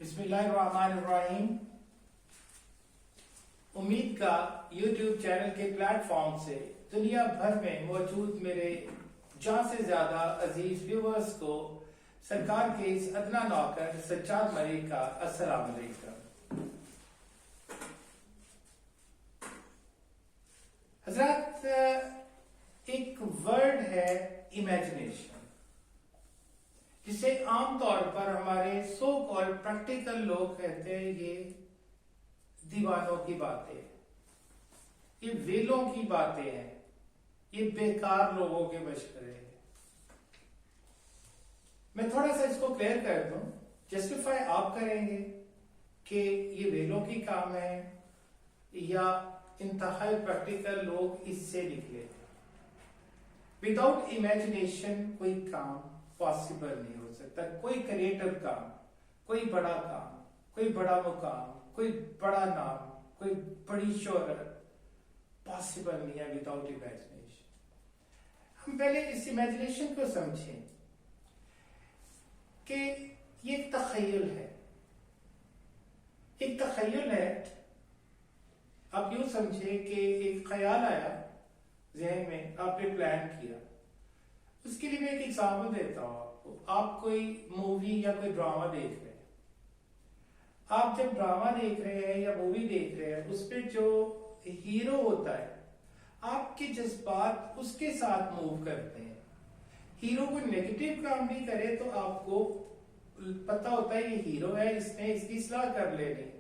बिस्मिल्लाहिर्रहमानिर्रहीम। उम्मीद का यूट्यूब चैनल के प्लेटफॉर्म से दुनिया भर में मौजूद मेरे जान से ज्यादा अजीज व्यूअर्स को सरकार के इस अदना नौकर सज्जाद मलिक का अस्सलाम वालेकुम। हजरत, एक वर्ड है इमेजिनेशन, जिसे आमतौर पर हमारे सो कॉल प्रैक्टिकल लोग कहते हैं ये दीवानों की बातें, ये वेलों की बातें हैं, ये बेकार लोगों के मशवरे हैं। मैं थोड़ा सा इसको क्लियर कर दूं, जस्टिफाई आप करेंगे कि ये वेलों की काम है या इंतहाई प्रैक्टिकल लोग इससे निकले। विदाउट इमेजिनेशन कोई काम पॉसिबल नहीं हो सकता। कोई क्रिएटिव काम, कोई बड़ा काम, कोई बड़ा मुकाम, कोई बड़ा नाम, कोई बड़ी शोहरत पॉसिबल नहीं है विदाउट इमेजिनेशन। हम पहले इस इमेजिनेशन को समझें कि ये एक तखय्युल है। एक तखय्युल है, आप यूं समझे कि एक ख्याल आया जहन में, आपने प्लान किया। उसके लिए मैं एक एग्जाम्पल देता हूं आपको। आप कोई मूवी या कोई ड्रामा देख रहे हैं। आप जब ड्रामा देख रहे हैं या मूवी देख रहे हैं, उसमें जो हीरो होता है, आपके जज्बात उसके साथ मूव करते हैं। हीरो को नेगेटिव काम भी करे तो आपको पता होता है ये हीरो है, इसने इसकी सलाह कर लेनी।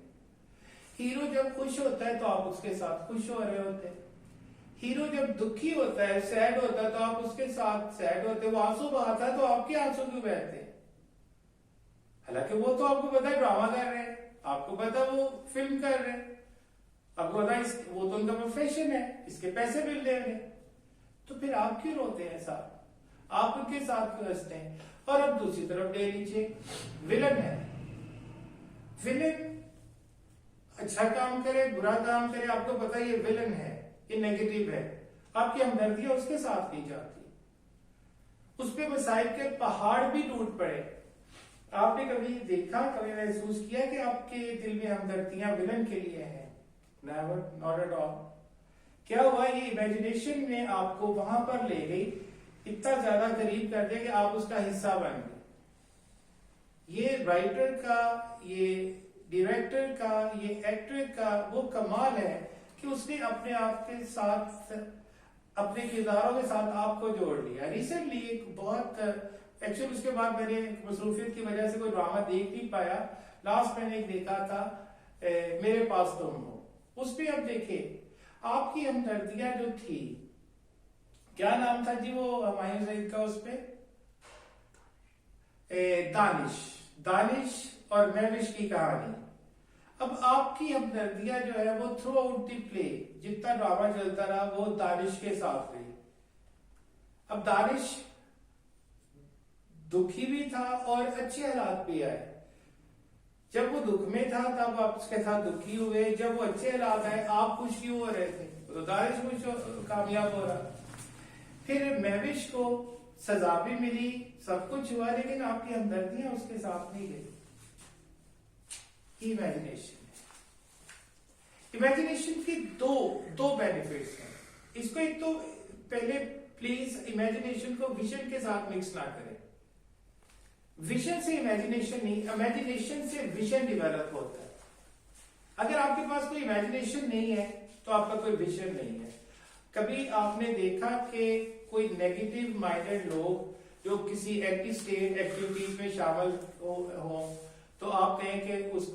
हीरो जब खुश होता है तो आप उसके साथ खुश हो रहे होते हैं। हीरो जब दुखी होता है, सैड होता है, तो आप उसके साथ सैड होते हैं। वो आंसू बहाता है तो आपके आंसू क्यों बहते हैं? हालांकि वो तो आपको पता है ड्रामा कर रहे हैं, आपको पता है वो फिल्म कर रहे हैं, आपको पता है वो तो उनका प्रोफेशन है, इसके पैसे मिल रहे हैं। तो फिर आप क्यों रोते हैं साथ? आप उनके साथ क्यों हंसते हैं? और अब दूसरी तरफ ले लीजिए, विलन है। विलन अच्छा काम करे, बुरा काम करे, आपको पता है ये विलन है, ये नेगेटिव है, आपकी हमदर्दियां उसके साथ की जाती। उस पे मसाइब के पहाड़ भी टूट पड़े। आपने कभी देखा, कभी महसूस किया कि आपके दिल में हमदर्दियां विलन के लिए हैं? Never, not at all. क्या हुआ, ये इमेजिनेशन ने आपको वहां पर ले गई, इतना ज्यादा करीब कर दिया कि आप उसका हिस्सा बन गए। ये राइटर का, ये डायरेक्टर का, ये एक्टर का वो कमाल है कि उसने अपने आप के साथ, अपने किरदारों के साथ आपको जोड़ लिया। रिसेंटली एक बहुत, एक्चुअली उसके बाद मैंने मसरूफियत की वजह से कोई ड्रामा देख नहीं पाया। लास्ट मैंने एक देखा था मेरे पास तुम हो। उस पर अब देखे आपकी हमदर्दियां जो थी, क्या नाम था जी वो हमायूं सईद का, उस पे दानिश और महविश की कहानी। अब आपकी हमदर्दियां जो है वो थ्रू आउट द प्ले, जितना ड्रामा चलता रहा, वो दानिश के साथ रही। अब दानिश दुखी भी था और अच्छे हालात भी आए। जब वो दुख में था तब आप उसके साथ दुखी हुए, जब वो अच्छे हालात आए आप खुश क्यों हो रहे थे? तो दानिश कुछ कामयाब हो रहा। फिर महविश को सजा भी मिली, सब कुछ हुआ, लेकिन आपकी हमदर्दियां उसके साथ नहीं गई। इमेजिनेशन है। इमेजिनेशन की दो बेनिफिट्स हैं। इसको एक तो पहले प्लीज इमेजिनेशन को विजन के साथ मिक्स ना करें। विजन से इमेजिनेशन नहीं, इमेजिनेशन से विजन डेवलप होता है। अगर आपके पास कोई इमेजिनेशन नहीं है तो आपका कोई विजन नहीं है। कभी आपने देखा कि कोई नेगेटिव माइंडेड लोग जो किसी एंटी स्टेट एक्टिविटीज में शामिल हो तो आप कहें कि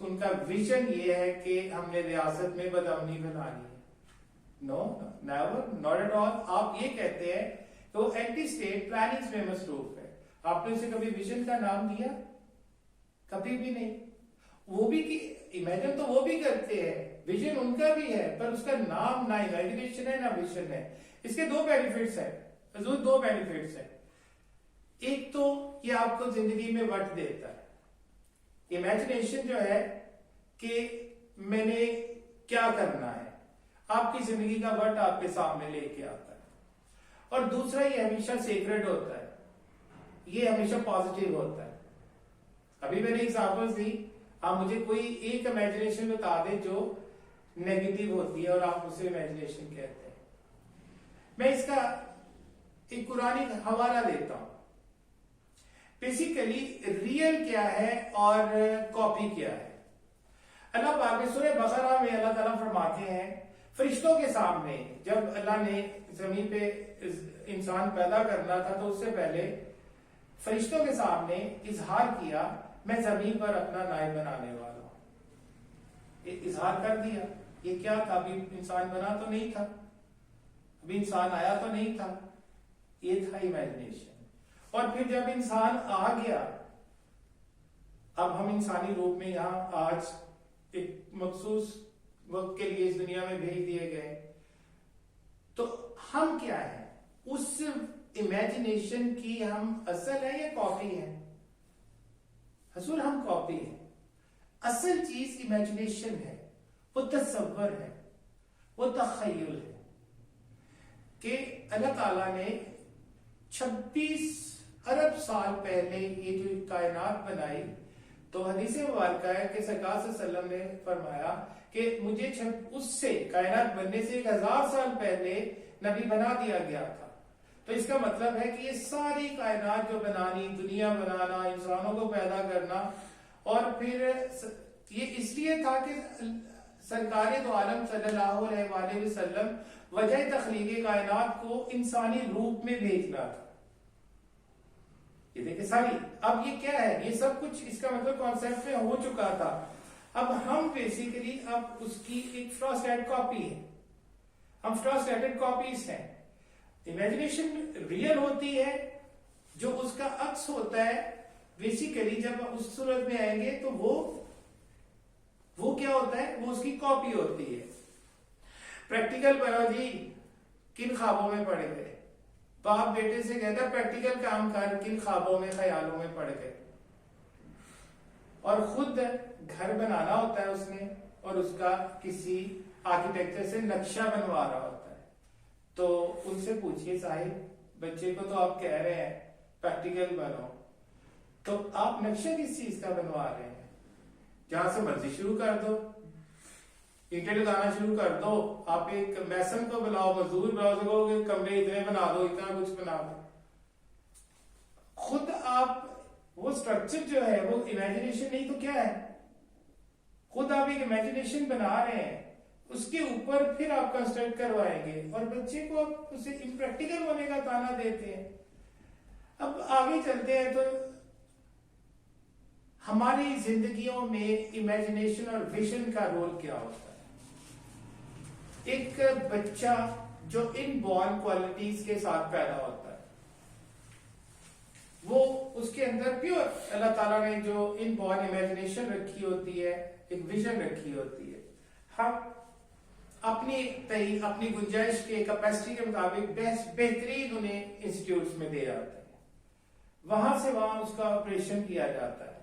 उनका विजन ये है कि हमने रियासत में बदअमनी फैलानी है? No, never, not at all. आप ये कहते हैं तो एंटी स्टेट प्लानिंग में मसरूफ है। आपने उसे कभी विजन का नाम दिया? कभी भी नहीं। वो भी कि इमेजिन तो वो भी करते हैं, विजन उनका भी है, पर उसका नाम ना इमेजिनेशन है ना विजन है। इसके दो बेनिफिट्स है, दो बेनिफिट्स है। एक तो ये आपको जिंदगी में वक्त देता है। इमेजिनेशन जो है कि मैंने क्या करना है, आपकी जिंदगी का वक्त आपके सामने लेके आता है। और दूसरा, ये हमेशा सेक्रेट होता है, ये हमेशा पॉजिटिव होता है। अभी मैंने एग्जांपल्स दी, आप मुझे कोई एक इमेजिनेशन बता दें जो नेगेटिव होती है और आप उसे इमेजिनेशन कहते हैं। मैं इसका एक कुरानी हवाला देता हूं। बेसिकली रियल क्या है और कॉपी क्या है। अल्लाह पाक ने सूरह बकरा में अल्लाह ताला फरमाते हैं, फरिश्तों के सामने जब अल्लाह ने जमीन पे इंसान पैदा करना था तो उससे पहले फरिश्तों के सामने इजहार किया, मैं जमीन पर अपना नायब बनाने वाला हूं। इजहार कर दिया। ये क्या था? अभी इंसान बना तो नहीं था, अभी इंसान आया तो नहीं था, ये था इमेजिनेशन। और फिर जब इंसान आ गया, अब हम इंसानी रूप में यहां आज एक मखसूस वक्त के लिए इस दुनिया में भेज दिए गए, तो हम क्या है? उस इमेजिनेशन की हम असल है या कॉपी है? हसूल हम कॉपी है। असल चीज इमेजिनेशन है, वो तसव्वुर है, वो तखय्युल है कि अल्लाह ताला ने 26 अरब साल पहले ये जो कायनात बनाई। तो हदीस मुबारक है कि सरकार सल्लल्लाहु अलैहि वसल्लम ने फरमाया कि मुझे उससे कायनात बनने से 1000 साल पहले नबी बना दिया गया था। तो इसका मतलब है कि ये सारी कायनात जो बनानी, दुनिया बनाना, इंसानों को पैदा करना, और फिर ये इसलिए था कि सरकार दो आलम सल्लल्लाहु अलैहि वसल्लम वजह तख्लीक कायनात को इंसानी रूप में भेजना था। ये देखिए सारी, अब ये क्या है? ये सब कुछ इसका मतलब कॉन्सेप्ट में हो चुका था। अब हम बेसिकली अब उसकी एक फ्रॉस्टेड कॉपी है, हम फ्रॉस्टेड कॉपीज हैं। इमेजिनेशन रियल होती है, जो उसका अक्स होता है। बेसिकली जब उस सूरत में आएंगे तो वो क्या होता है? वो उसकी कॉपी होती है। प्रैक्टिकल बनो जी, किन ख्वाबों में पड़ गए? बाप बेटे से कहता है प्रैक्टिकल काम कर, किन ख्वाबों में, ख्यालों में पड़ गए। और खुद घर बनाना होता है उसने, और उसका किसी आर्किटेक्चर से नक्शा बनवा रहा होता है। तो उनसे पूछिए, साहिब बच्चे को तो आप कह रहे हैं प्रैक्टिकल बनो, तो आप नक्शा किस चीज का बनवा रहे हैं? जहां से मर्जी शुरू कर दो, ईंटें लगाना शुरू कर दो। आप एक मैसन को बुलाओ, मजदूर बुलाओ, सको कमरे इतने बना दो, इतना कुछ बना दो। खुद आप वो स्ट्रक्चर जो है वो इमेजिनेशन नहीं तो क्या है? खुद आप एक इमेजिनेशन बना रहे हैं, उसके ऊपर फिर आप कंस्ट्रक्ट करवाएंगे और बच्चे को आप उसे इम्प्रैक्टिकल होने का ताना देते हैं। अब आगे चलते हैं तो हमारी जिंदगियों में इमेजिनेशन और विजन का रोल क्या होता है? एक बच्चा जो इनबॉर्न क्वालिटीज के साथ पैदा होता है, वो उसके अंदर प्योर अल्लाह ताला ने जो इनबॉर्न इमेजिनेशन रखी होती है, एक विजन रखी होती है। हम अपनी गुंजाइश के, कैपेसिटी के मुताबिक बेहतरीन उन्हें इंस्टीट्यूट्स में दे जाते हैं, वहां से वहां उसका ऑपरेशन किया जाता है।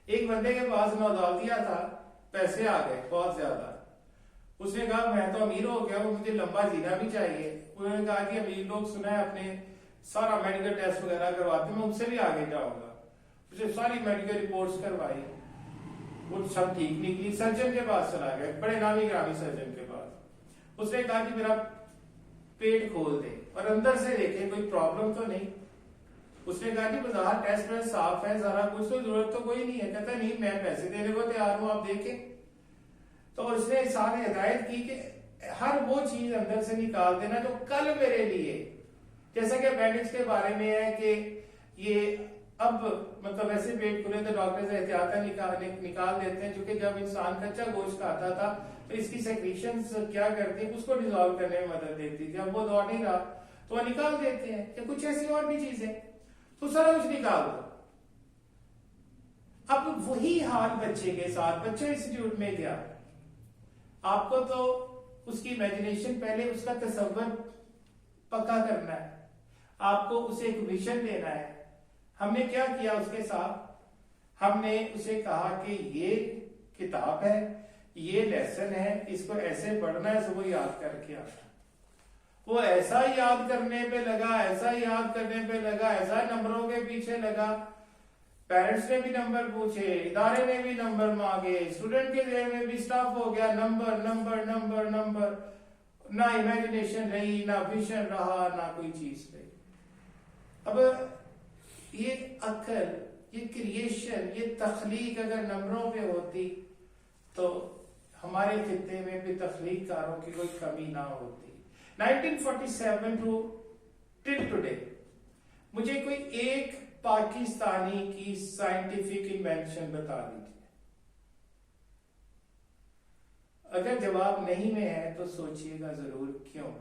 एक बंदे के पास नौदौलतिया था, पैसे आ गए बहुत ज्यादा। उसने कहा मैं तो अमीर हो गया, मुझे लंबा जीना भी चाहिए। उन्होंने कहा कि अमीर लोग सुना है अपने सारा मेडिकल टेस्ट वगैरह करवाते हैं, मैं उनसे भी आगे जाऊंगा। उसे सारी मेडिकल रिपोर्ट्स करवाई, वो सब ठीक निकली। सर्जन के पास चला गया, बड़े नामी ग्रामी सर्जन के पास। उसने कहा कि मेरा पेट खोल दे और अंदर से देखे कोई प्रॉब्लम तो नहीं। उसने कहा कि बाजार टेस्ट में साफ है, सारा कुछ, तो जरूरत तो कोई नहीं है। कहता नहीं, मैं पैसे देने को तैयार हूं, आप देखें। तो उसने सारे हिदायत की कि हर वो चीज अंदर से निकाल देना जो कल मेरे लिए, जैसा कि अपेंडिक्स के बारे में है कि ये अब मतलब ऐसे पेट खुले तो डॉक्टर से एहतियातन निकाल देते हैं, क्योंकि जब इंसान कच्चा गोश्त खाता था तो इसकी सेक्रीशंस क्या करती है, उसको डिजोल्व करने में मदद देती थी। अब वो दौड़ नहीं रहा तो वो निकाल देते हैं, या कुछ ऐसी और भी चीजें, तो सारा कुछ निकाल दो। अब वही हाल बच्चे के साथ, बच्चा इंस्टीट्यूट में गया, आपको तो उसकी इमेजिनेशन पहले उसका तसव्वुर पक्का करना है, आपको उसे एक विजन देना है। हमने क्या किया उसके साथ? हमने उसे कहा कि ये किताब है, ये लेसन है, इसको ऐसे पढ़ना है, सुबह याद करके आता। वो ऐसा याद करने पे लगा, ऐसा याद करने पे लगा, ऐसा नंबरों के पीछे लगा पेरेंट्स ने भी नंबर पूछे, इदारे ने भी नंबर मांगे, स्टूडेंट के जेब में भी स्टाफ हो गया, नंबर नंबर नंबर नंबर, ना इमेजिनेशन रही, ना विजन रहा, ना कोई चीज रही। अब ये अक्ल, ये क्रिएशन, ये तख्लीक अगर नंबरों पे होती तो हमारे खित्ते में भी तख्लीककारों की कोई कमी ना होती। 1947 टू टिल टुडे मुझे कोई एक पाकिस्तानी की साइंटिफिक इन्वेंशन बता दीजिए। अगर जवाब नहीं में है तो सोचिएगा जरूर क्यों।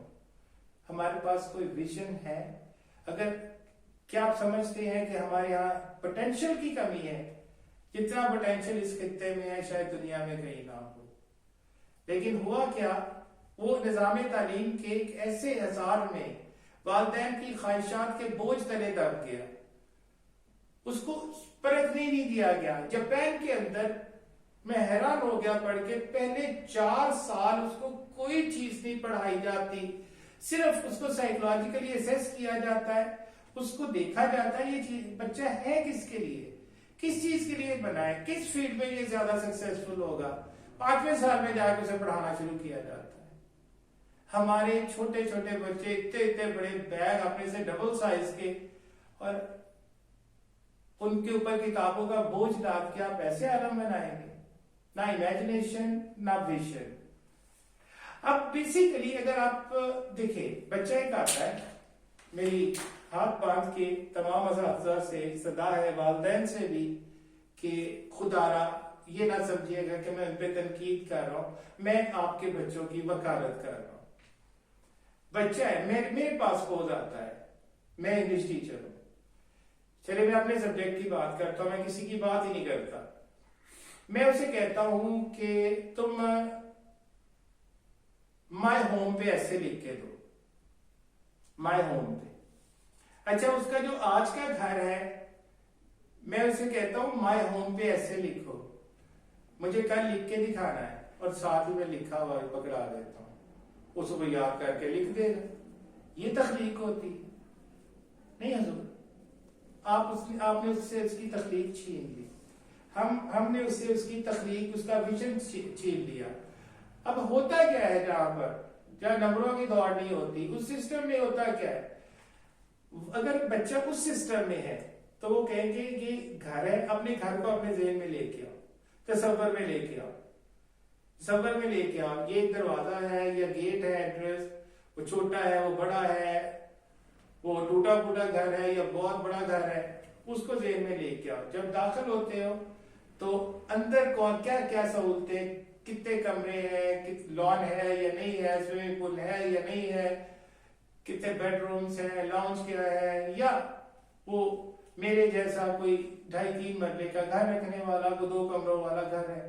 हमारे पास कोई विजन है? अगर क्या आप समझते हैं कि हमारे यहाँ पोटेंशियल की कमी है? जितना पोटेंशियल इस खित्ते में है शायद दुनिया में कहीं ना हो। लेकिन हुआ क्या, वो निजाम तालीम के एक ऐसे हजार में वालिदैन की ख्वाहिशात के बोझ तले दब गया, उसको परखने नहीं दिया गया। जापान के अंदर मैं हैरान हो गया पढ़ के, पहले 4 साल उसको कोई चीज नहीं पढ़ाई जाती, सिर्फ उसको साइकोलॉजिकली असेस किया जाता है, उसको देखा जाता है ये चीज बच्चा है किसके लिए, किस चीज के लिए बना है, किस फील्ड में ये ज्यादा सक्सेसफुल होगा। 5वें साल में जाकर उसे पढ़ाना शुरू किया जाता है। हमारे छोटे छोटे बच्चे इतने इतने बड़े बैग अपने से डबल साइज के, और उनके ऊपर किताबों का बोझ डाल के आप ऐसे आलम बनाएंगे? ना इमेजिनेशन ना विजन। अब बेसिकली अगर आप देखें, बच्चा एक आता है, मेरी हाथ बांध के तमाम असातिज़ा से सदा है, वालिदैन से भी, कि खुदारा ये ना समझिएगा कि मैं उन पे तनकीद कर रहा हूं, मैं आपके बच्चों की वकालत कर रहा हूं। बच्चा है, मेरे पास पोज आता है, मैं इंग्लिश टीचर हूं, चलिए मैं अपने सब्जेक्ट की बात करता हूं, मैं किसी की बात ही नहीं करता। मैं उसे कहता हूं कि तुम माय होम पे ऐसे लिख के दो, माय होम पे। अच्छा, उसका जो आज का घर है, मैं उसे कहता हूं माय होम पे ऐसे लिखो, मुझे कल लिख के दिखाना है, और साथ ही मैं लिखा हुआ पकड़ा देता हूं, उसको याद करके लिख देगा। ये तख्लीक होती है नहीं हजूर? आपने उससे उसकी तख्लीक छीन ली, हमने उससे उसकी तख्लीक, उसका विजन छीन लिया। अब होता क्या है, जहां नंबरों की दौड़ नहीं होती, उस सिस्टम में होता क्या है, अगर बच्चा उस सिस्टम में है तो वो कहेंगे कि घर है, अपने घर को अपने ज़हन में लेके आओ, तसव्वुर में लेके आओ, तसव्वुर में लेके आओ। ये एक दरवाजा है या गेट है, एंट्रेंस, वो छोटा है, वो बड़ा है, वो टूटा फूटा घर है या बहुत बड़ा घर है, उसको ज़हन में लेके आओ। जब दाखिल होते हो तो अंदर कौन क्या क्या सहूलतें, कितने कमरे हैं, लॉन है या नहीं है, स्विमिंग पूल है या नहीं है, कितने बेडरूम्स हैं, लाउंज क्या है, या वो मेरे जैसा कोई 2.5-3 मरले का घर रखने वाला, वो 2 कमरों वाला घर है।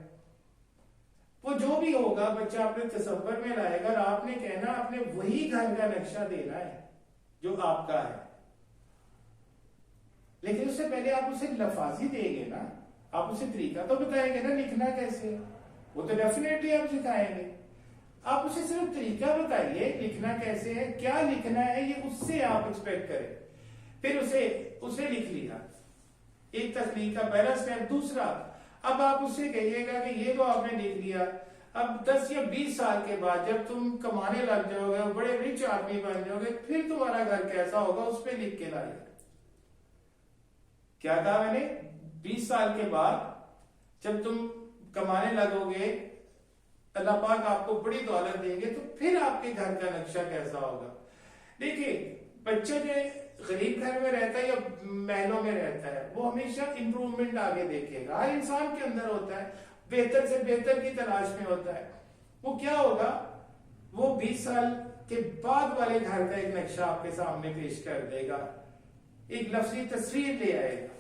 वो जो भी होगा बच्चा अपने तसव्वुर में लाएगा, और आपने कहना, आपने वही घर का नक्शा देना है जो आपका है। लेकिन उससे पहले आप उसे लफाजी देंगे ना, आप उसे तरीका तो बताएंगे ना, लिखना कैसे, वो तो डेफिनेटली आप सिखाएंगे। आप उसे सिर्फ तरीका बताइए, लिखना कैसे है, क्या लिखना है, ये उससे आप एक्सपेक्ट करें। फिर उसे लिख लिया, एक तकनीक का पहला स्टेप। दूसरा, अब आप उससे कहिएगा कि ये तो आपने लिख लिया, अब 10 या 20 साल के बाद जब तुम कमाने लग जाओगे, बड़े रिच आदमी बन जाओगे, फिर तुम्हारा घर कैसा होगा, उस पर लिख के लाइए। क्या कहा मैंने? 20 साल के बाद जब तुम कमाने लगोगे, अल्लाह पाक आपको बड़ी दौलत देंगे, तो फिर आपके घर का नक्शा कैसा होगा। देखिए, बच्चा जो गरीब घर में रहता है या महलों में रहता है, वो हमेशा इंप्रूवमेंट आगे देखेगा। हर इंसान के अंदर होता है, बेहतर से बेहतर की तलाश में होता है। वो क्या होगा, वो 20 साल के बाद वाले घर का एक नक्शा आपके सामने पेश कर देगा, एक लफ्जी तस्वीर ले आएगा।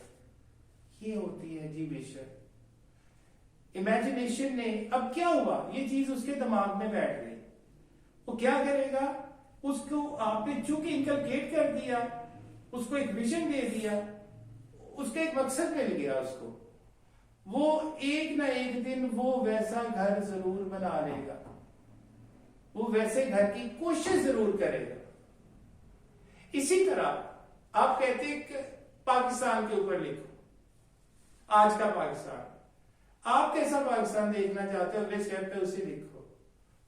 ये होती है जी विजन, इमेजिनेशन ने। अब क्या हुआ, ये चीज उसके दिमाग में बैठ गई, वो क्या करेगा, उसको आपने चूंकि इनकलकेट कर दिया, उसको एक विजन दे दिया, उसका एक मकसद मिल गया उसको, वो एक ना एक दिन वो वैसा घर जरूर बना लेगा, वो वैसे घर की कोशिश जरूर करेगा। इसी तरह आप कहते हैं कि पाकिस्तान के ऊपर लिखो, आज का पाकिस्तान। आप कैसा पाकिस्तान देखना चाहते हो, अगले स्टेप पे उसे लिखो।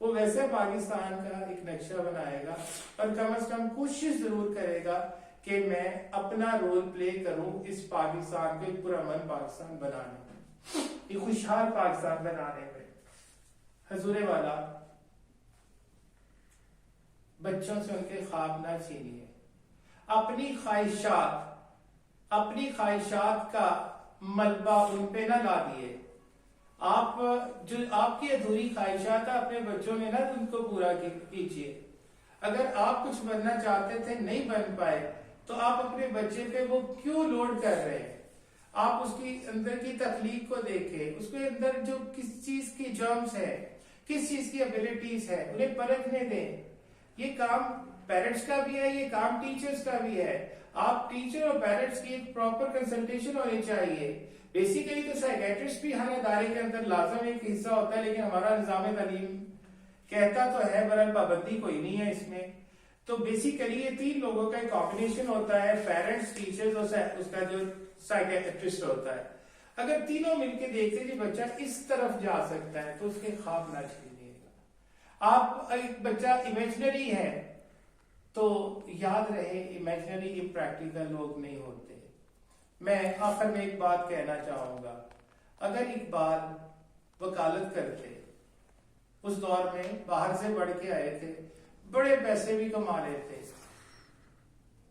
वो वैसे पाकिस्तान का एक नक्शा बनाएगा और कम से कम कोशिश जरूर करेगा कि मैं अपना रोल प्ले करूं इस पाकिस्तान को एक पुरअमन पाकिस्तान बनाने में, एक खुशहाल पाकिस्तान बनाने में। हजूरे वाला, बच्चों से उनके ख्वाब ना छीनिए, अपनी ख्वाहिशात का मलबा उन पे ना ला दिए। आप जो आपकी अधूरी ख्वाहिशात है अपने बच्चों में ना उनको पूरा कीजिए। अगर आप कुछ बनना चाहते थे नहीं बन पाए तो आप अपने बच्चे पे वो क्यों लोड कर रहे हैं? आप उसकी अंदर की तख्लीक को देखें, उसके अंदर जो किस चीज की जर्म्स है, किस चीज की एबिलिटीज है, उन्हें परखने दें। ये काम पेरेंट्स का भी है, ये काम टीचर्स का भी है। आप टीचर और पेरेंट्स की एक प्रॉपर कंसल्टेशन होनी चाहिए। बेसिकली तो साइकेट्रिस्ट भी हर इदारे के अंदर लाजम एक हिस्सा होता है, लेकिन हमारा निजाम तालीम कहता तो है, बरल पाबंदी कोई नहीं है इसमें। तो बेसिकली ये तीन लोगों का एक कॉम्बिनेशन होता है, पेरेंट्स, टीचर्स और उसका जो साइकेट्रिस्ट होता है। अगर तीनों मिलकर देखते जी बच्चा इस तरफ जा सकता है तो उसके ख्वाब ना छीनिएगा। आप एक बच्चा इमेजिनरी है तो याद रहे इमेजिनरी इम्प्रैक्टिकल लोग नहीं होते। मैं आखिर में एक बात कहना चाहूंगा, अगर इकबाल वकालत करते, उस दौर में बाहर से पढ़ के आए थे, बड़े पैसे भी कमा लेते,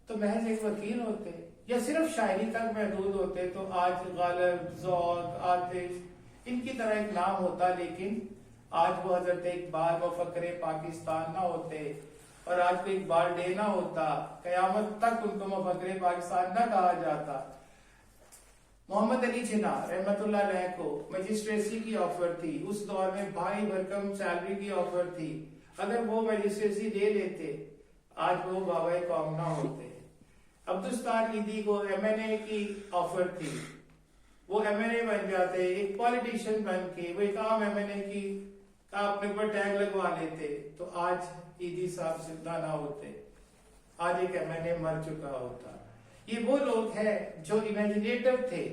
तो महज एक वकील होते या सिर्फ शायरी तक महदूद होते तो आज गालिब, ज़ौक़, आतिश इनकी तरह एक नाम होता। लेकिन आज वो हजरत इकबाल व फकरे पाकिस्तान ना होते और आज को इकबाल डे ना होता, कयामत तक उनको मुफक्किर पाकिस्तान ना कहा जाता। मोहम्मद अली जिन्ना रहमतुल्लाह अलैह को मजिस्ट्रेसी की ऑफर थी, उस दौर में भारी भरकम सैलरी की ऑफर थी। अगर वो मजिस्ट्रेसी ले लेते आज वो बाबा कौम ना होते। अब्दुस्तार ईदी को MNA की ऑफर थी, वो MNA बन जाते, एक पॉलिटिशियन बन के वो एक आम MNA की अपने ऊपर टैग लगवा लेते तो आज ईदी साहब जिंदा ना होते, आज एक MNA मर चुका होता। ये वो लोग हैं जो इमेजिनेटिव थे,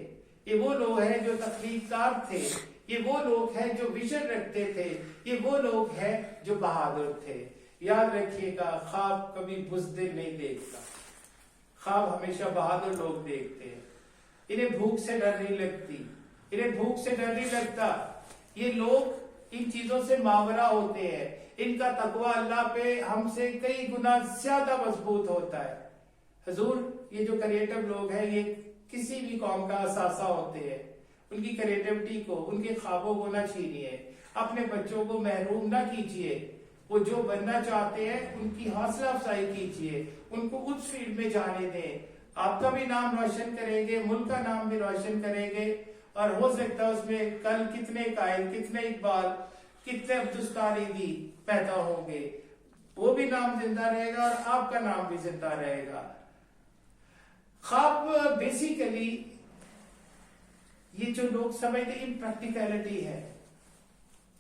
ये वो लोग हैं जो तख्लीकार थे, ये वो लोग हैं जो विजन रखते थे, ये वो लोग हैं जो बहादुर थे। याद रखिएगा, ख्वाब कभी बुज़दिल नहीं देखता, ख्वाब हमेशा बहादुर लोग देखते हैं। इन्हें भूख से डर नहीं लगती, इन्हें भूख से डर नहीं लगता। ये लोग इन चीजों से मावरा होते हैं, इनका तकवा अल्लाह पे हमसे कई गुना ज्यादा मजबूत होता है। हजूर, ये जो क्रिएटिव लोग हैं ये किसी भी कौम का असासा होते हैं। उनकी क्रिएटिविटी को, उनके ख्वाबों को ना छीनिए, अपने बच्चों को महरूम ना कीजिए। वो जो बनना चाहते हैं उनकी हौसला अफजाई कीजिए, उनको उस फील्ड में जाने दें। आपका भी नाम रोशन करेंगे, मुल्क का नाम भी रोशन करेंगे और हो सकता है उसमें कल कितने कायल, कितने इकबाल, कितने अब्दुस्तारी पैदा होंगे, वो भी नाम जिंदा रहेगा और आपका नाम भी जिंदा रहेगा। ख्वाब बेसिकली ये जो लोग समझते इम्प्रैक्टिकलिटी है,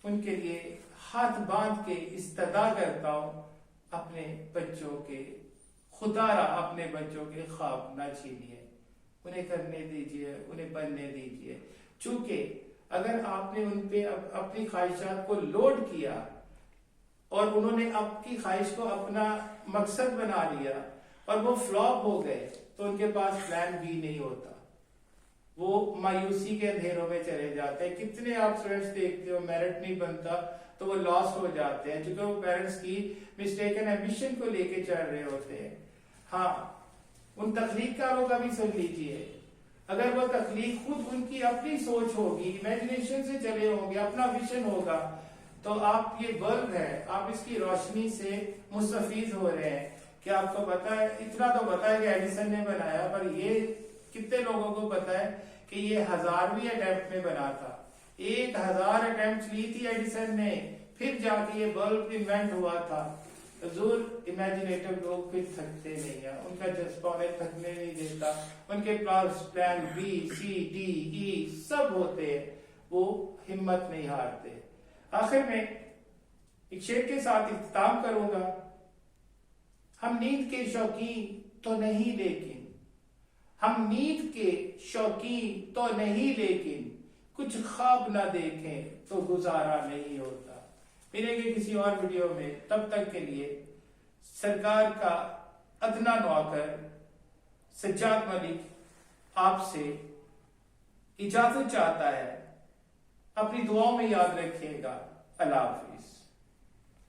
उनके लिए हाथ बांध के इस्तदा करता हूं, अपने बच्चों के, खुदारा अपने बच्चों के ख्वाब ना छीनिए, उन्हें करने दीजिए, उन्हें बनने दीजिए। चूंकि अगर आपने उन पे अपनी ख्वाहिशात को लोड किया और उन्होंने आपकी ख्वाहिश को अपना मकसद बना लिया और वो फ्लॉप हो गए तो उनके पास प्लान बी नहीं होता, वो मायूसी के अंधेरों में चले जाते हैं। कितने आप स्टूडेंट्स देखते हो मेरिट नहीं बनता तो वो लॉस्ट हो जाते हैं, क्योंकि वो पेरेंट्स की मिस्टेकन एम्बिशन को लेके चल रहे होते हैं। हाँ, उन तख्लीकारों का भी सुन लीजिए, अगर वो तख्लीक खुद उनकी अपनी सोच होगी, इमेजिनेशन से चले होंगे, अपना विजन होगा, तो आप ये बल्ब है, आप इसकी रोशनी से मुस्तफीद हो रहे हैं। क्या आपको पता है, इतना तो पता है कि एडिसन ने बनाया, पर ये कितने लोगों को पता है कि ये 1000वीं अटेम्प्ट में बना था। 1000 अटेम्प्ट ली थी एडिसन ने, फिर जाके ये बल्ब इन्वेंट हुआ था। हजूर, इमेजिनेटिव लोग फिर थकते नहीं है, उनका जज्बा उन्हें थकने नहीं देता, उनके पास plan B, C, D, E सब होते हैं, वो हिम्मत नहीं हारते। आखिर में एक शेर के साथ इख्तिताम करूंगा। हम नींद के शौकीन तो नहीं, लेकिन हम नींद के शौकीन तो नहीं, लेकिन कुछ ख्वाब ना देखें तो गुजारा नहीं होता। मिलेंगे किसी और वीडियो में, तब तक के लिए सरकार का अदना नौकर सज्जाद मलिक आपसे इजाजत चाहता है। अपनी दुआओं में याद रखिएगा। अल्लाह हाफिज।